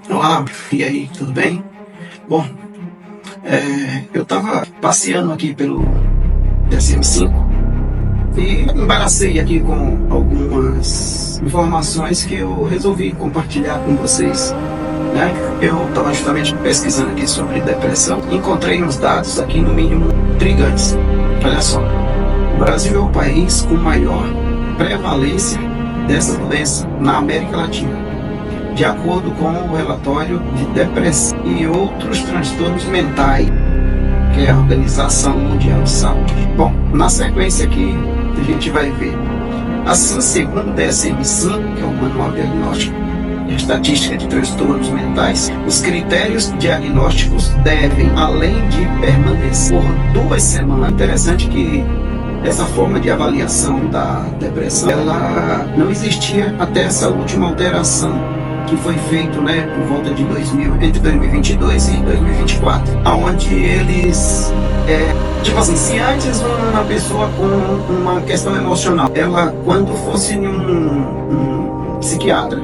Olá, e aí, tudo bem? Bom, eu estava passeando aqui pelo DSM-5 e embaracei aqui com algumas informações que eu resolvi compartilhar com vocês, né? Eu estava justamente pesquisando aqui sobre depressão e encontrei uns dados aqui, no mínimo, intrigantes. Olha só, o Brasil é o país com maior prevalência dessa doença na América Latina, de acordo com o relatório de depressão e outros transtornos mentais, que é a Organização Mundial de Saúde. Bom, na sequência aqui, a gente vai ver. Assim, segundo o DSM-5, que é o Manual Diagnóstico e Estatística de Transtornos Mentais, os critérios diagnósticos devem, além de permanecer por 2 semanas, interessante que essa forma de avaliação da depressão, ela não existia até essa última alteração que foi feito, né, por volta de entre 2022 e 2024, onde eles, tipo assim, se antes uma pessoa com uma questão emocional, ela, quando fosse um psiquiatra,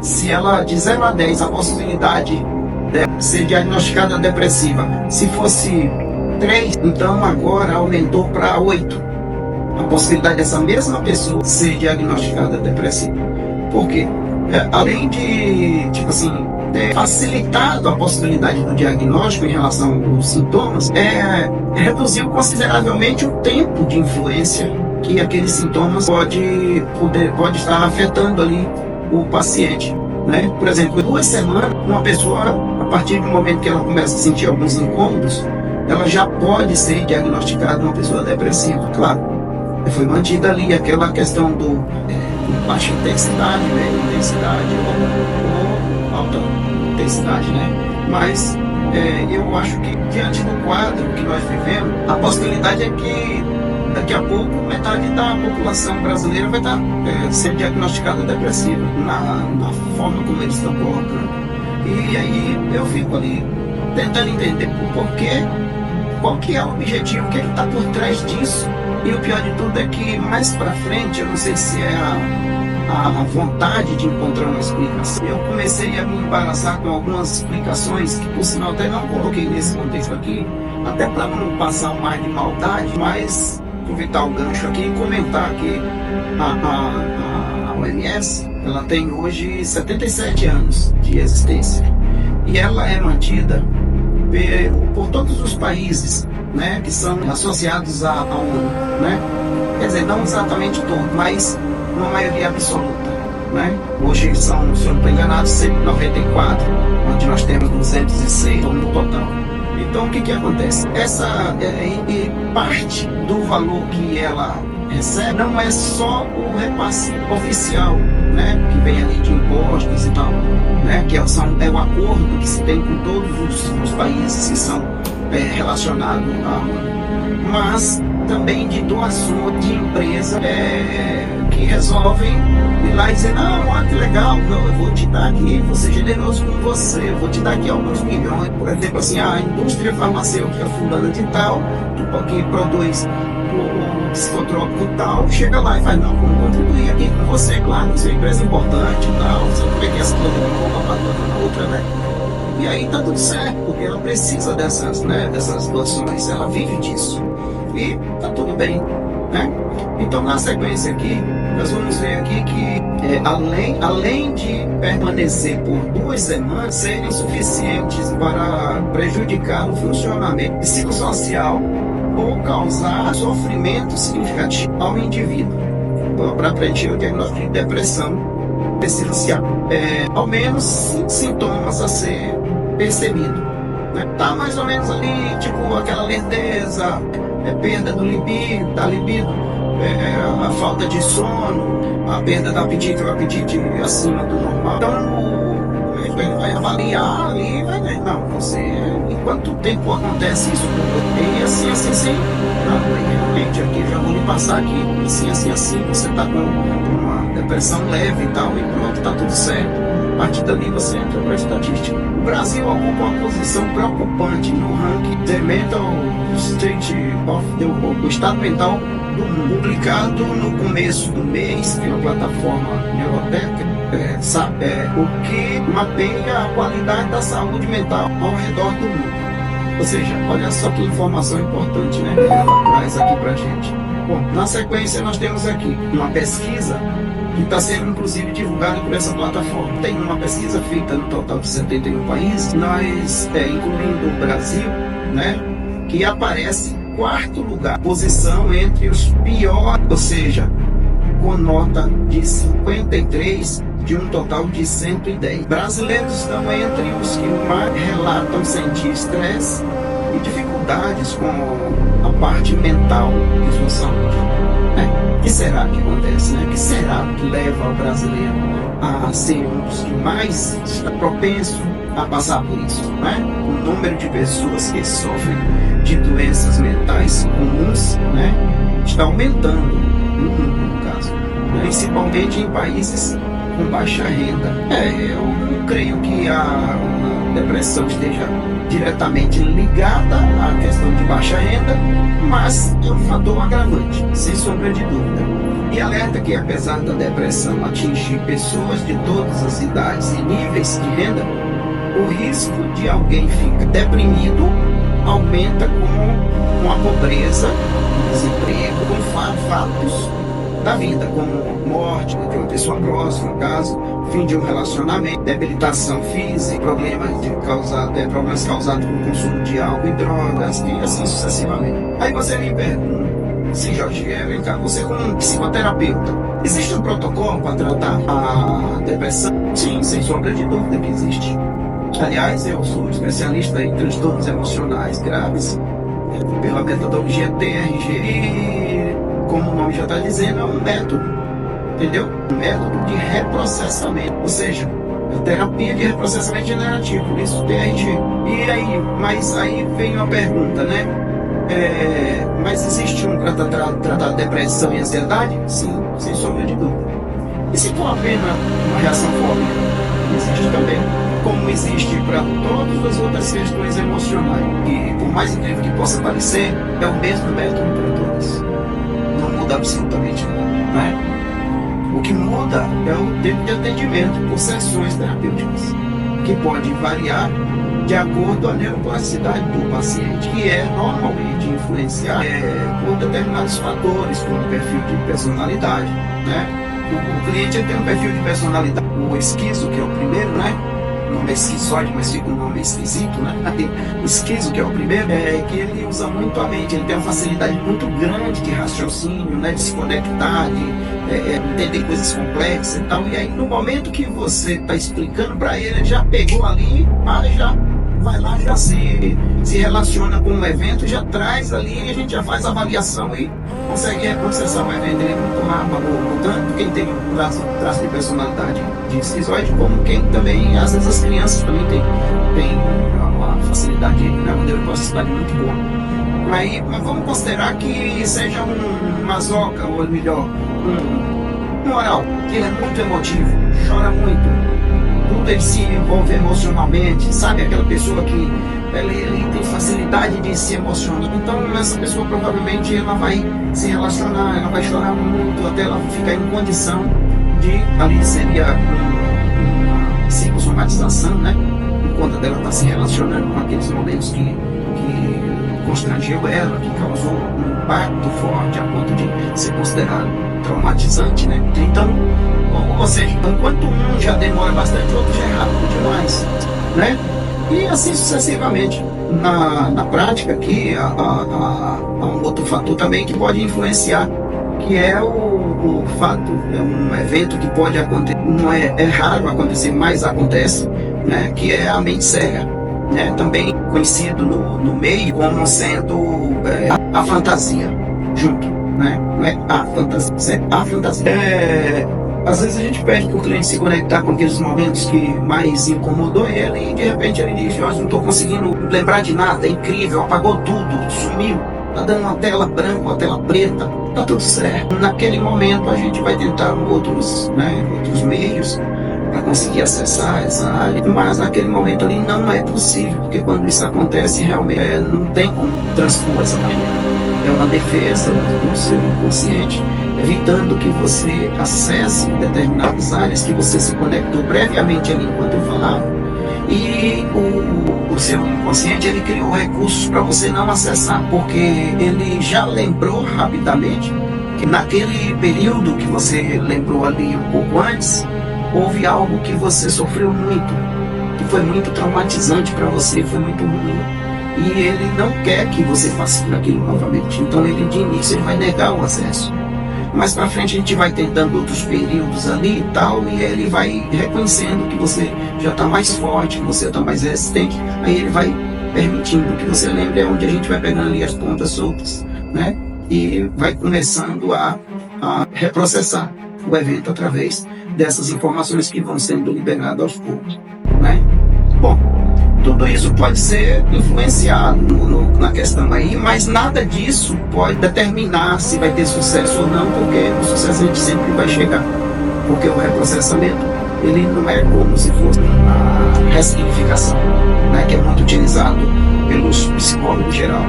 se ela de 0 a 10, a possibilidade de ser diagnosticada depressiva, se fosse 3, então agora aumentou para 8, a possibilidade dessa mesma pessoa ser diagnosticada depressiva. Por quê? Além de, tipo assim, ter facilitado a possibilidade do diagnóstico em relação aos sintomas, reduziu consideravelmente o tempo de influência que aqueles sintomas pode estar afetando ali o paciente, né? Por exemplo, 2 semanas, uma pessoa, a partir do momento que ela começa a sentir alguns incômodos, ela já pode ser diagnosticada uma pessoa depressiva. Claro, foi mantida ali aquela questão do baixa intensidade, média intensidade ou alta intensidade, né? Mas eu acho que, diante do quadro que nós vivemos, a possibilidade é que daqui a pouco metade da população brasileira vai estar sendo diagnosticada depressiva, na forma como eles estão colocando. E aí eu fico ali tentando entender o porquê, qual que é o objetivo, o que está por trás disso. E o pior de tudo é que mais pra frente, eu não sei se é a vontade de encontrar uma explicação, eu comecei a me embaraçar com algumas explicações que, por sinal, até não coloquei nesse contexto aqui, até para não passar mais de maldade, mas aproveitar o gancho aqui e comentar que a OMS, ela tem hoje 77 anos de existência e ela é mantida por todos os países, né, que são associados à ONU, né? Quer dizer, não exatamente todos, mas uma maioria absoluta, né? Hoje são, se eu não estou enganado, 194, onde nós temos 206 no total. Então, o que acontece? Essa parte do valor que ela recebe não é só o repasse oficial, né, que vem ali de impostos e tal, né, que é o acordo que se tem com todos os países que são relacionados à ONU, mas também de doações de empresas que resolvem ir lá e dizer, não, olha que legal, eu vou te dar aqui, vou ser generoso com você, eu vou te dar aqui alguns milhões. Por exemplo, assim, a indústria farmacêutica fulana de tal, que produz o psicotrópico tal, chega lá e faz, não, vamos contribuir aqui com você, claro, você é uma empresa importante e tal, você não vê que essa coisa não uma para outra, né? E aí tá tudo certo, porque ela precisa dessas doações, ela vive disso. E tá tudo bem, né? Então, na sequência aqui, nós vamos ver aqui que além de permanecer por 2 semanas, serem suficientes para prejudicar o funcionamento psicossocial ou causar sofrimento significativo ao indivíduo. Para preencher o diagnóstico de depressão, precisa ser ao menos 5 sintomas a ser percebido, né? Tá mais ou menos ali, tipo aquela lerdeza, perda da libido, a falta de sono, a perda do apetite, o apetite acima do normal. Então, ele vai avaliar ali e vai ver, não, você, em quanto tempo acontece isso com você? E assim, não, realmente, aqui, já vou lhe passar aqui, assim, você está com uma depressão leve e tal, e pronto, está tudo certo. A partir dali você entra para a estatística. O Brasil ocupa uma posição preocupante no ranking The Mental State of the World, o estado mental do mundo, publicado no começo do mês pela plataforma Neuroteca. o que mapeia a qualidade da saúde mental ao redor do mundo. Ou seja, olha só que informação importante, né, que ela traz aqui pra gente. Bom, na sequência nós temos aqui uma pesquisa que está sendo inclusive divulgada por essa plataforma. Tem uma pesquisa feita no total de 71 países, nós, incluindo o Brasil, né, que aparece em quarto lugar, posição entre os piores, ou seja, com nota de 53 de um total de 110. Brasileiros estão entre os que mais relatam sentir estresse e dificuldades com a parte mental de sua saúde. O que será que acontece? O que será que leva o brasileiro a ser um dos que mais está propenso a passar por isso? O número de pessoas que sofrem de doenças mentais comuns está aumentando no mundo, no caso, principalmente em países com baixa renda. Eu não creio que a depressão esteja diretamente ligada à questão de baixa renda, mas é um fator agravante, sem sombra de dúvida. E alerta que, apesar da depressão atingir pessoas de todas as idades e níveis de renda, o risco de alguém ficar deprimido aumenta com a pobreza, o desemprego, com fatos da vida, como morte de uma pessoa próxima, no caso, fim de um relacionamento, debilitação física, problemas causados pelo consumo de álcool e drogas, e assim sucessivamente. Aí você me pergunta, sim, Jorge, vem cá, você como psicoterapeuta, existe um protocolo para tratar a depressão? Sim, sem sombra de dúvida que existe. Aliás, eu sou especialista em transtornos emocionais graves, pela metodologia TRG, e como o nome já está dizendo, é um método, entendeu? Um método de reprocessamento, ou seja, terapia de reprocessamento generativo, por isso TRG. E aí, mas aí vem uma pergunta, mas existe um para tratar depressão e ansiedade? Sim, sem sombra de dúvida. E se for apenas uma reação fóbica? Existe também, como existe para todas as outras questões emocionais. E por mais incrível que possa parecer, é o mesmo método para todas. Não muda absolutamente nada. O que muda é o tempo de atendimento por sessões terapêuticas, que pode variar de acordo com a neuroplasticidade do paciente, que é normalmente influenciado por determinados fatores, como o perfil de personalidade. O cliente tem um perfil de personalidade, o esquizo, que é o primeiro, o nome é esquizoide, mas fica um nome esquisito, O esquizo, que é o primeiro, que ele usa muito a mente, ele tem uma facilidade muito grande de raciocínio, de se conectar, de entender coisas complexas e tal. E aí, no momento que você está explicando para ele, ele já pegou ali, já vai lá, já se relaciona com um evento, já traz ali, a gente já faz a avaliação e consegue reprocessar o evento dele muito rápido, tanto quem tem um traço de personalidade de esquizoide, como quem também, às vezes as crianças também tem uma facilidade, uma neuroplasticidade muito boa. Mas vamos considerar que seja um masoca, ou melhor, um oral, que ele é muito emotivo, chora muito, tudo ele se envolve emocionalmente, sabe? Aquela pessoa que ele tem facilidade de se emocionar. Então essa pessoa provavelmente ela vai se relacionar, ela vai chorar muito até ela ficar em condição de, ali seria uma psicossomatização, por conta dela estar se relacionando com aqueles momentos que constrangeu ela, que causou um impacto forte a ponto de ser considerado traumatizante, Então, ou seja, enquanto um já demora bastante, o outro já é rápido demais, E assim sucessivamente. Na prática aqui, há um outro fator também que pode influenciar, que é o fato, é um evento que pode acontecer, não é raro acontecer, mas acontece, que é a mente cega, também conhecido no meio como sendo a fantasia, junto, não é a fantasia, é a fantasia. Às vezes a gente pede para o cliente se conectar com aqueles momentos que mais incomodou ele e de repente ele diz, não estou conseguindo lembrar de nada, é incrível, apagou tudo, sumiu, está dando uma tela branca, uma tela preta, está tudo certo. Naquele momento a gente vai tentar outros meios para conseguir acessar essa área, mas naquele momento ali não é possível, porque quando isso acontece realmente não tem como transpor essa barreira. é uma defesa do seu inconsciente, evitando que você acesse determinadas áreas que você se conectou previamente ali enquanto eu falava. E o seu inconsciente, ele criou recursos para você não acessar, porque ele já lembrou rapidamente que naquele período que você lembrou ali um pouco antes, houve algo que você sofreu muito, que foi muito traumatizante para você, foi muito ruim. E ele não quer que você faça aquilo novamente. Então ele, de início, ele vai negar o acesso. Mais para frente a gente vai tentando outros períodos ali e tal, e ele vai reconhecendo que você já está mais forte, que você está mais resistente. Aí ele vai permitindo que você lembre, é onde a gente vai pegando ali as pontas soltas, né? E vai começando a reprocessar o evento através dessas informações que vão sendo liberadas aos poucos, né? Bom, tudo isso pode ser influenciado na questão aí, mas nada disso pode determinar se vai ter sucesso ou não, porque o sucesso a gente sempre vai chegar. Porque o reprocessamento, ele não é como se fosse a ressignificação, né, que é muito utilizado pelos psicólogos em geral.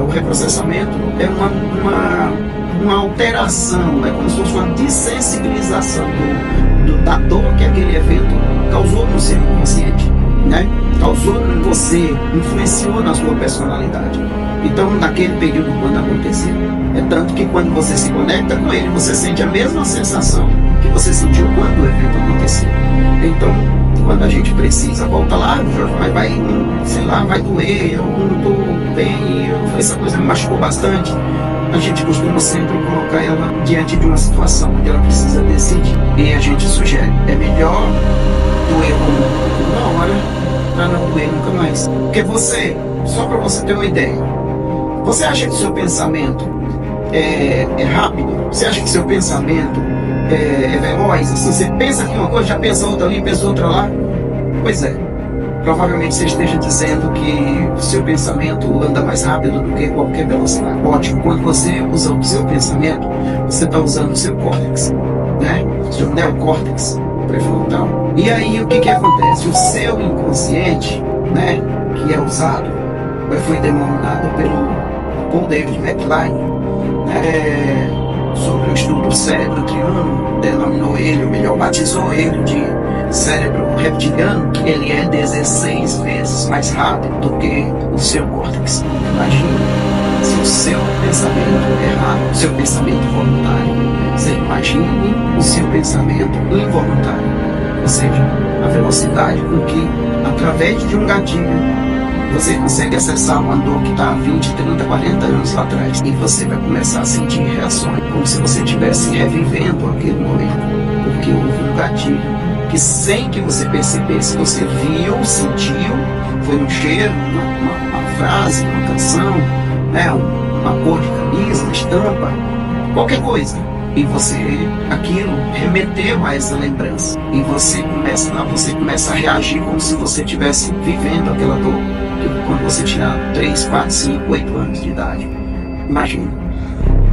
O reprocessamento é uma alteração, é como se fosse uma dessensibilização da dor que aquele evento causou no seu inconsciente, né? Causou em você, influenciou na sua personalidade. Então, naquele período, quando aconteceu, é tanto que quando você se conecta com ele, você sente a mesma sensação que você sentiu quando o evento aconteceu. Então, quando a gente precisa voltar lá, vai doer, eu não estou bem, essa coisa me machucou bastante, a gente costuma sempre colocar ela diante de uma situação onde ela precisa decidir. E a gente sugere, é melhor doer uma hora para não doer nunca mais. Porque você, só para você ter uma ideia, você acha que seu pensamento é rápido? Você acha que seu pensamento é veloz? Assim, você pensa aqui uma coisa, já pensa outra ali, pensa outra lá? Pois é. Provavelmente você esteja dizendo que o seu pensamento anda mais rápido do que qualquer velocidade. Ótimo, quando você usa o seu pensamento, você está usando o seu córtex, né? O seu neocórtex pré-frontal. E aí o que acontece? O seu inconsciente, né, que é usado, foi denominado pelo Paul David McCline, né, sobre o estudo do cérebro triano, denominou ele, ou melhor, batizou ele de cérebro reptiliano. Ele é 16 vezes mais rápido do que o seu córtex. Imagina, se o seu pensamento é rápido, o seu pensamento voluntário, você imagine o seu pensamento involuntário, ou seja, a velocidade com que, através de um gatilho, você consegue acessar uma dor que está há 20, 30, 40 anos lá atrás, e você vai começar a sentir reações como se você estivesse revivendo aquele momento, porque houve um gatilho que, sem que você percebesse, você viu, sentiu, foi um cheiro, uma frase, uma canção, né, uma cor de camisa, uma estampa, qualquer coisa. E aquilo remeteu a essa lembrança. E você começa a reagir como se você estivesse vivendo aquela dor. Quando você tinha 3, 4, 5, 8 anos de idade. Imagina.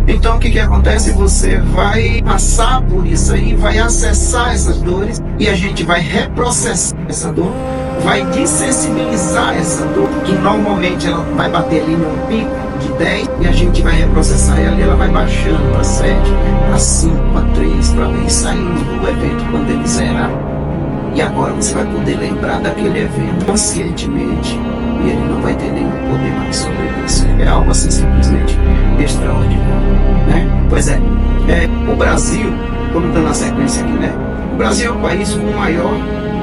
Então o que acontece? Você vai passar por isso aí, vai acessar essas dores, e a gente vai reprocessar essa dor, vai dessensibilizar essa dor, que normalmente ela vai bater ali num pico de 10, e a gente vai reprocessar ela, e ela vai baixando para 7, para 5, para 3, para ver, saindo do evento quando ele zerar. E agora você vai poder lembrar daquele evento conscientemente, e ele não vai ter nenhum poder mais sobre você. É algo assim simplesmente extraordinário, né? Pois é, o Brasil, vamos dando a sequência aqui, né? O Brasil é o país com maior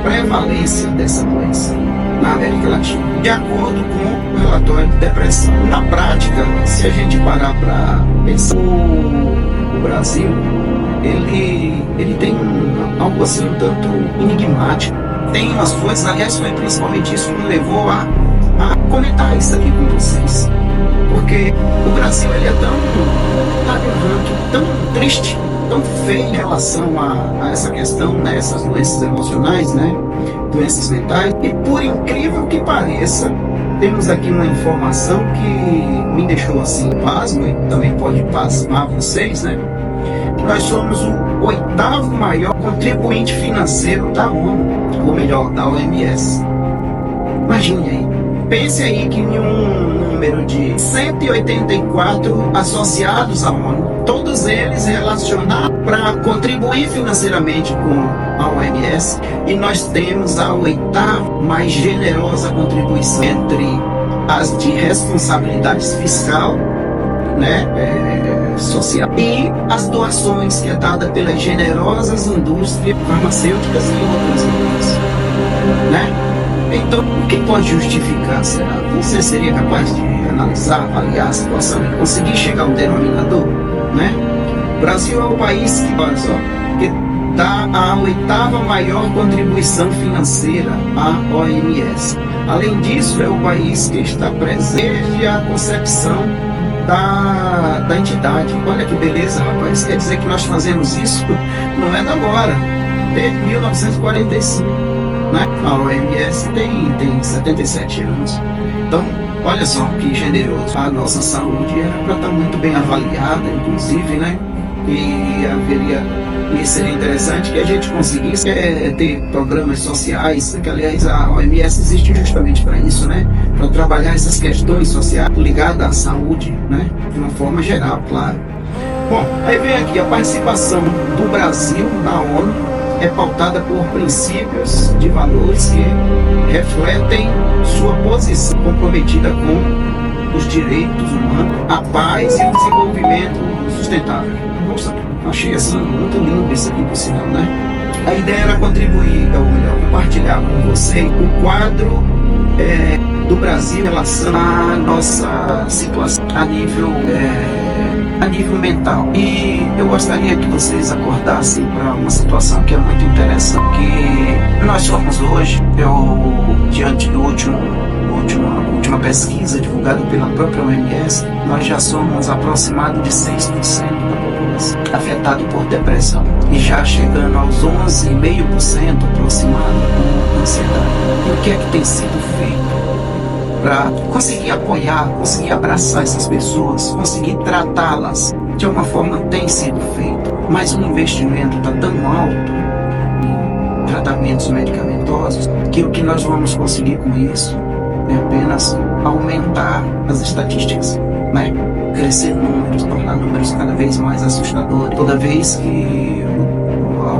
prevalência dessa doença na América Latina, de acordo com o relatório de depressão. Na prática, se a gente parar para pensar, o Brasil, ele tem algo assim um tanto enigmático. Tem umas coisas, aliás, foi principalmente isso que me levou a comentar isso aqui com vocês. Porque o Brasil, ele é tão triste, tão feio em relação a essa questão, né, essas doenças emocionais, né, doenças mentais. E por incrível que pareça, temos aqui uma informação que me deixou assim pasmo, e também pode pasmar vocês, né? Nós somos o 8º maior contribuinte financeiro da ONU, ou melhor, da OMS. Imagine aí, pense aí que em um número de 184 associados à ONU, todos eles relacionados para contribuir financeiramente com a OMS, e nós temos a 8ª mais generosa contribuição entre as de responsabilidade fiscal, né, social, e as doações que é dada pelas generosas indústrias farmacêuticas e outras indústrias, né? Então, o que pode justificar, será? Você seria capaz de analisar, avaliar a situação e conseguir chegar ao denominador, né? O Brasil é o país que dá a 8ª maior contribuição financeira à OMS. Além disso, é o país que está presente a concepção da entidade. Olha que beleza, rapaz. Quer dizer que nós fazemos isso não é de agora, desde 1945. Né? A OMS tem 77 anos. Então, olha só que generoso. A nossa saúde era para estar muito bem avaliada, inclusive, né? E seria interessante que a gente conseguisse ter programas sociais, que aliás a OMS existe justamente para isso, né? Para trabalhar essas questões sociais ligadas à saúde, né? De uma forma geral, claro. Bom, aí vem aqui a participação do Brasil na ONU é pautada por princípios de valores que refletem sua posição comprometida com os direitos humanos, a paz e o desenvolvimento sustentável. Nossa, achei assim muito lindo isso aqui por sinal, né? A ideia era contribuir, ou melhor, compartilhar com você o quadro do Brasil em relação à nossa situação a nível mental. E eu gostaria que vocês acordassem para uma situação que é muito interessante, que nós somos hoje, diante do última pesquisa divulgada pela própria OMS, nós já somos aproximado de 6% da população afetada por depressão e já chegando aos 11,5% aproximado com ansiedade. E o que é que tem sido feito para conseguir apoiar, conseguir abraçar essas pessoas, conseguir tratá-las? De alguma forma tem sido feito, mas o investimento está tão alto em tratamentos medicamentosos que o que nós vamos conseguir com isso é apenas aumentar as estatísticas, né? Crescer números, tornar números cada vez mais assustadores. Toda vez que a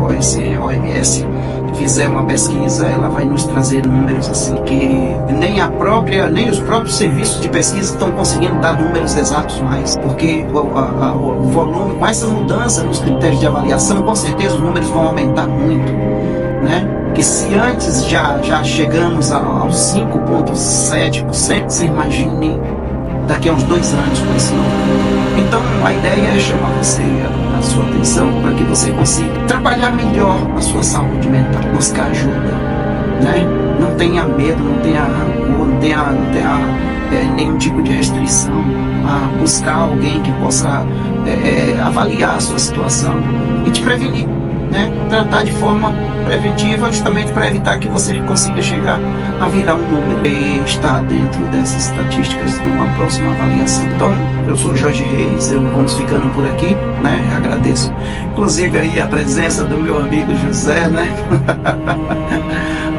OMS fizer uma pesquisa, ela vai nos trazer números assim que nem os próprios serviços de pesquisa estão conseguindo dar números exatos mais, porque o volume, com essa mudança nos critérios de avaliação, com certeza os números vão aumentar muito, né? Que se antes já chegamos aos 5,7%, você imagine daqui a uns 2 anos com esse número. Então a ideia é chamar a sua atenção para que você consiga trabalhar melhor a sua saúde mental, buscar ajuda, né? Não tenha medo, não tenha rancor, não tenha nenhum tipo de restrição a buscar alguém que possa avaliar a sua situação e te prevenir, né? Tratar de forma preventiva, justamente para evitar que você consiga chegar a virar um número e estar dentro dessas estatísticas de uma próxima avaliação. Então, eu sou Jorge Reis, vamos ficando por aqui, né? Agradeço, inclusive, aí a presença do meu amigo José, né?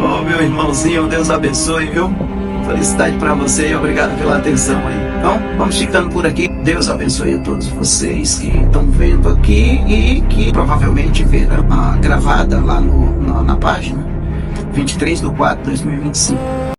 Oh, meu irmãozinho, Deus abençoe, viu? Felicidade para você e obrigado pela atenção aí. Então, vamos ficando por aqui. Deus abençoe a todos vocês que estão vendo aqui e que provavelmente verão a gravada lá na página 23/4/2025.